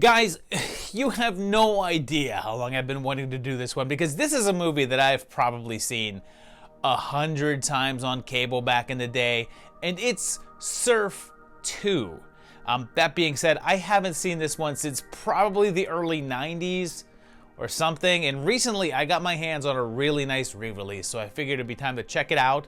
Guys, you have no idea how long I've been wanting to do this one, because this is a movie that I've probably seen 100 times on cable back in the day, and it's Surf 2. That being said, I haven't seen this one since probably the early 90s or something, and recently I got my hands on a really nice re-release, so I figured it'd be time to check it out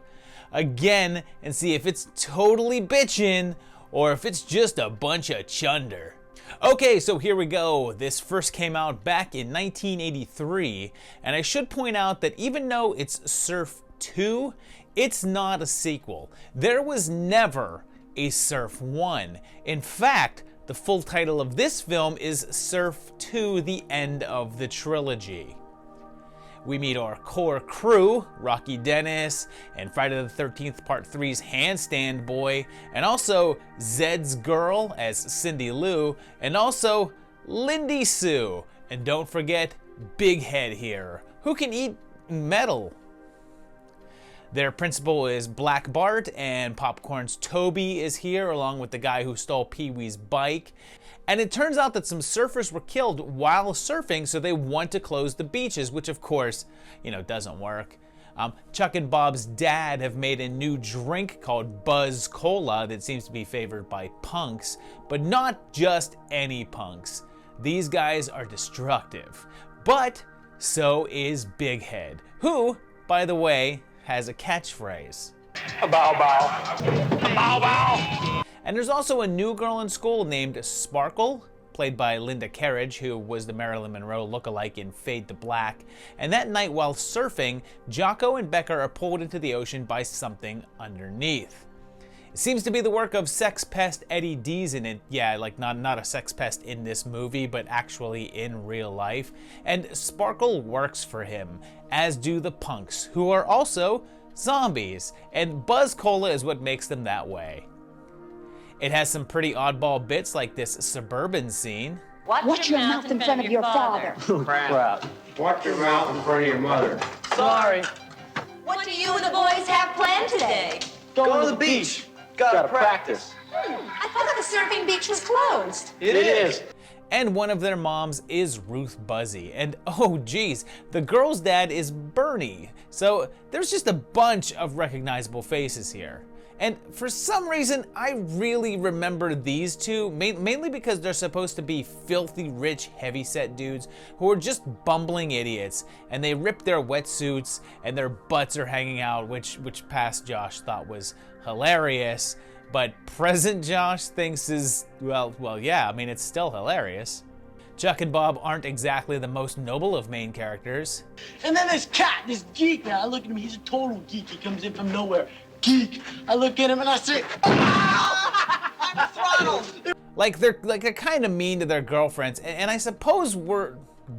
again and see if it's totally bitchin' or if it's just a bunch of chunder. Okay, so here we go. This first came out back in 1983, and I should point out that even though it's Surf 2, it's not a sequel. There was never a Surf 1. In fact, the full title of this film is Surf 2: The End of the Trilogy. We meet our core crew, Rocky Dennis, and Friday the 13th Part 3's Handstand Boy, and also Zed's girl as Cindy Lou, and also Lindy Sue. And don't forget Big Head here, who can eat metal. Their principal is Black Bart, and Popcorn's Toby is here along with the guy who stole Pee-wee's bike. And it turns out that some surfers were killed while surfing, so they want to close the beaches, which of course, doesn't work. Chuck and Bob's dad have made a new drink called Buzz Cola that seems to be favored by punks, but not just any punks. These guys are destructive. But so is Big Head, who, by the way, has a catchphrase. A bow bow. A bow bow. And there's also a new girl in school named Sparkle, played by Linda Carriage, who was the Marilyn Monroe lookalike in Fade to Black. And that night while surfing, Jocko and Becca are pulled into the ocean by something underneath. It seems to be the work of sex pest Eddie Deason, and yeah, like not a sex pest in this movie, but actually in real life. And Sparkle works for him, as do the punks, who are also zombies. And Buzz Cola is what makes them that way. It has some pretty oddball bits like this suburban scene. Watch your mouth in front of your father. Crap. Watch your mouth in front of your mother. Sorry. What do you and the boys have planned today? Go to the beach. Gotta practice. I thought the surfing beach was closed. It is. And one of their moms is Ruth Buzzy. And oh geez, the girl's dad is Bernie. So there's just a bunch of recognizable faces here. And for some reason, I really remember these two, mainly because they're supposed to be filthy rich heavyset dudes who are just bumbling idiots, and they rip their wetsuits and their butts are hanging out, which past Josh thought was hilarious, but present Josh thinks is, well, yeah, I mean, it's still hilarious. Chuck and Bob aren't exactly the most noble of main characters. And then this cat, this geek, man, I look at him, he's a total geek. He comes in from nowhere. Geek. I look at him and I say, "Ow! I'm throttled." Like they're kind of mean to their girlfriends, and I suppose we're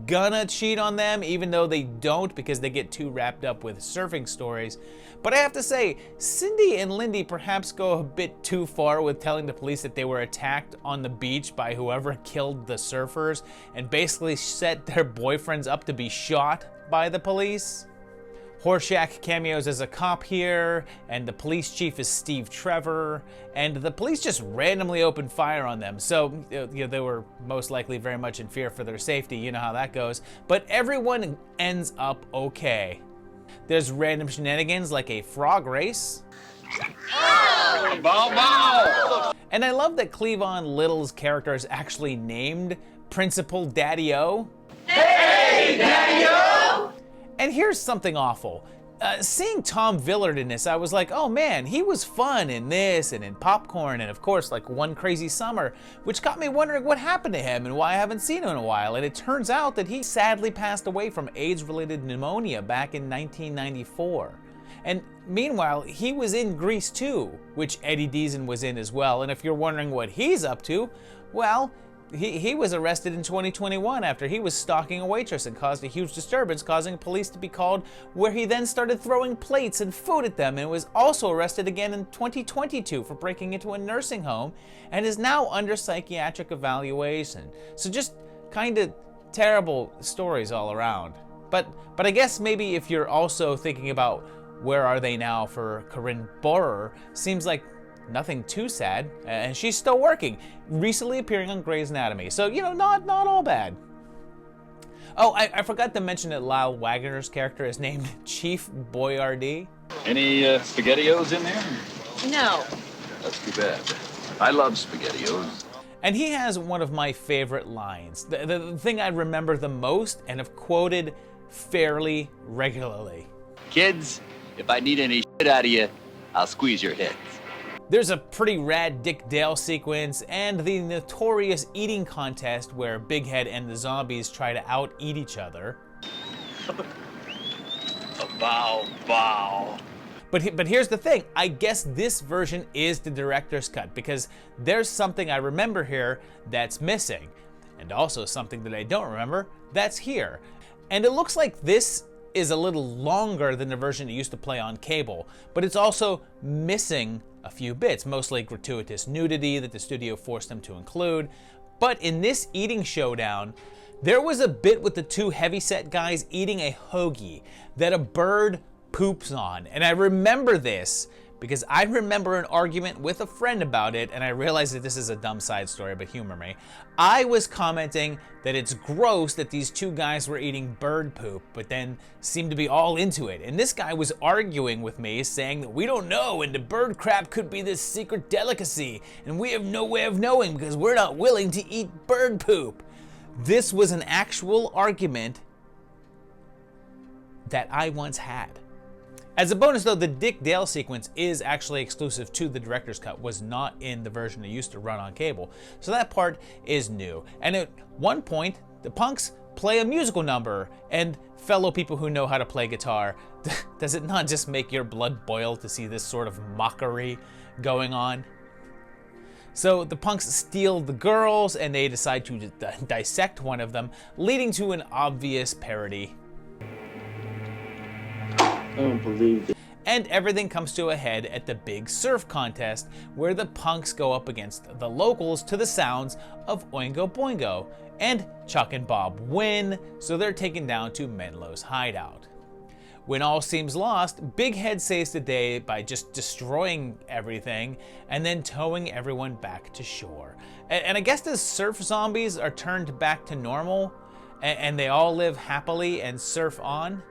gonna cheat on them even though they don't because they get too wrapped up with surfing stories. But I have to say, Cindy and Lindy perhaps go a bit too far with telling the police that they were attacked on the beach by whoever killed the surfers and basically set their boyfriends up to be shot by the police. Horshack cameos as a cop here, and the police chief is Steve Trevor, and the police just randomly open fire on them, so they were most likely very much in fear for their safety, you know how that goes, but everyone ends up okay. There's random shenanigans like a frog race. Bow bow. And I love that Cleavon Little's character is actually named Principal Daddy-O. Hey, Daddy-O! And here's something awful. Seeing Tom Villard in this, I was like, oh man, he was fun in this and in Popcorn and of course like One Crazy Summer, which got me wondering what happened to him and why I haven't seen him in a while. And it turns out that he sadly passed away from AIDS-related pneumonia back in 1994. And meanwhile, he was in Grease 2, which Eddie Deason was in as well. And if you're wondering what he's up to, well, he was arrested in 2021 after he was stalking a waitress and caused a huge disturbance, causing police to be called, where he then started throwing plates and food at them, and was also arrested again in 2022 for breaking into a nursing home and is now under psychiatric evaluation. So just kind of terrible stories all around. But I guess maybe if you're also thinking about where are they now for Corinne Bohrer, seems like nothing too sad, and she's still working, recently appearing on Grey's Anatomy. So, you know, not all bad. Oh, I forgot to mention that Lyle Wagner's character is named Chief Boyardee. Any SpaghettiOs in there? No. That's too bad. I love SpaghettiOs. And he has one of my favorite lines, the thing I remember the most and have quoted fairly regularly. Kids, if I need any shit out of you, I'll squeeze your heads. There's a pretty rad Dick Dale sequence and the notorious eating contest where Big Head and the zombies try to out-eat each other. Bow, bow. But here's the thing, I guess this version is the director's cut because there's something I remember here that's missing, and also something that I don't remember that's here. And it looks like this is a little longer than the version it used to play on cable, but it's also missing a few bits, mostly gratuitous nudity that the studio forced them to include. But in this eating showdown, there was a bit with the two heavyset guys eating a hoagie that a bird poops on. And I remember this because I remember an argument with a friend about it, and I realize that this is a dumb side story, but humor me. I was commenting that it's gross that these two guys were eating bird poop, but then seemed to be all into it. And this guy was arguing with me, saying that we don't know, and the bird crap could be this secret delicacy, and we have no way of knowing because we're not willing to eat bird poop. This was an actual argument that I once had. As a bonus though, the Dick Dale sequence is actually exclusive to the director's cut, was not in the version that used to run on cable. So that part is new. And at one point, the punks play a musical number, and fellow people who know how to play guitar, does it not just make your blood boil to see this sort of mockery going on? So the punks steal the girls and they decide to dissect one of them, leading to an obvious parody. I don't believe it. And everything comes to a head at the big surf contest, where the punks go up against the locals to the sounds of Oingo Boingo, and Chuck and Bob win, so they're taken down to Menlo's hideout. When all seems lost, Big Head saves the day by just destroying everything and then towing everyone back to shore. And I guess the surf zombies are turned back to normal, and they all live happily and surf on.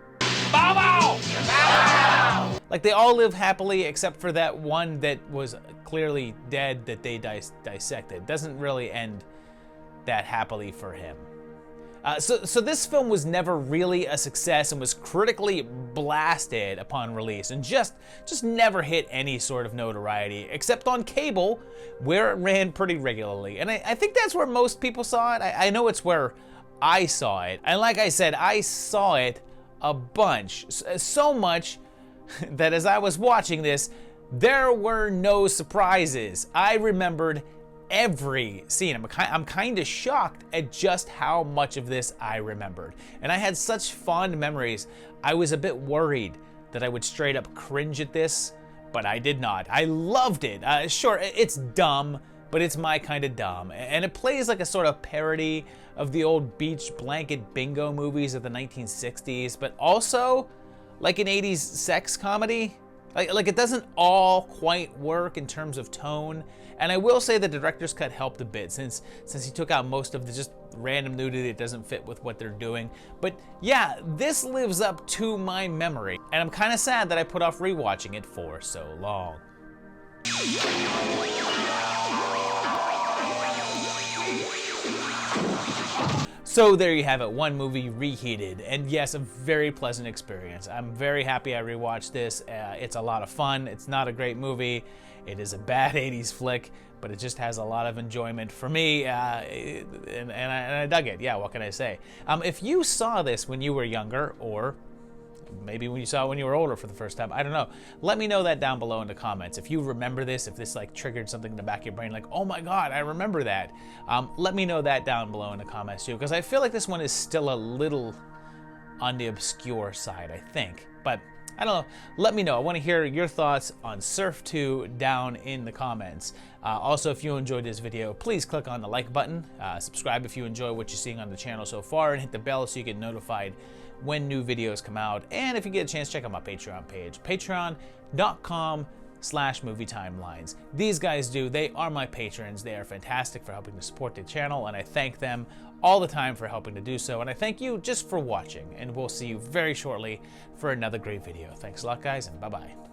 Bow bow! Bow! Like they all live happily except for that one that was clearly dead that they dissected. Doesn't really end that happily for him. So this film was never really a success and was critically blasted upon release and just never hit any sort of notoriety except on cable, where it ran pretty regularly. And I think that's where most people saw it. I know it's where I saw it. And like I said, I saw it a bunch. So much that as I was watching this, there were no surprises. I remembered every scene. I'm kind of shocked at just how much of this I remembered. And I had such fond memories, I was a bit worried that I would straight up cringe at this, but I did not. I loved it. Sure, it's dumb, but it's my kind of dumb. And it plays like a sort of parody of the old beach blanket bingo movies of the 1960s, but also like an 80s sex comedy. Like it doesn't all quite work in terms of tone. And I will say the director's cut helped a bit since he took out most of the just random nudity that doesn't fit with what they're doing. But yeah, this lives up to my memory. And I'm kind of sad that I put off rewatching it for so long. So there you have it, one movie, Reheated, and yes, a very pleasant experience. I'm very happy I rewatched this. It's a lot of fun. It's not a great movie. It is a bad 80s flick, but it just has a lot of enjoyment for me, and I dug it. Yeah, what can I say? If you saw this when you were younger, or maybe when you saw it when you were older for the first time, I don't know. Let me know that down below in the comments. If you remember this, if this like triggered something in the back of your brain, like, oh my God, I remember that. Let me know that down below in the comments too, because I feel like this one is still a little on the obscure side, I think. But I don't know, let me know. I want to hear your thoughts on Surf 2 down in the comments. Also, if you enjoyed this video, please click on the like button, subscribe if you enjoy what you're seeing on the channel so far, and hit the bell so you get notified when new videos come out. And if you get a chance, check out my Patreon page, patreon.com/Reheated. youtube.com/movie timelines. These guys they are my patrons. They are fantastic for helping to support the channel, and I thank them all the time for helping to do so. And I thank you just for watching, and we'll see you very shortly for another great video. Thanks a lot, guys, and bye-bye.